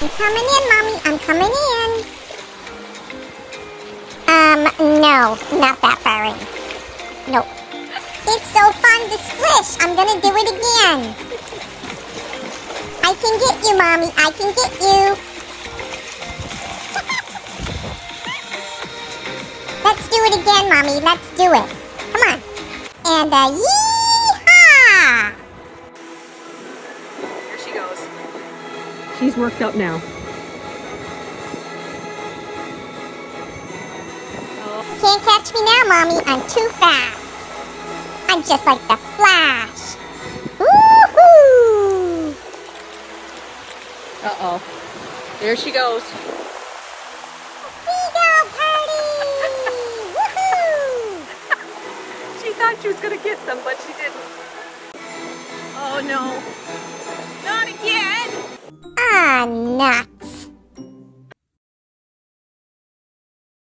I'm coming in, Mommy. I'm coming in. No, not that far in. Nope. It's so fun to splish. I'm gonna do it again. I can get you, Mommy. I can get you. Let's do it again, Mommy. Let's do it. Come on. And yeehaw! Here she goes. She's worked up now. Can't catch me now, Mommy. I'm too fast. I'm just like the Flash. Woohoo! Uh-oh. There she goes. Seagull party! Woohoo! She thought she was going to get them, but she didn't. Oh, no. Not again! Ah, not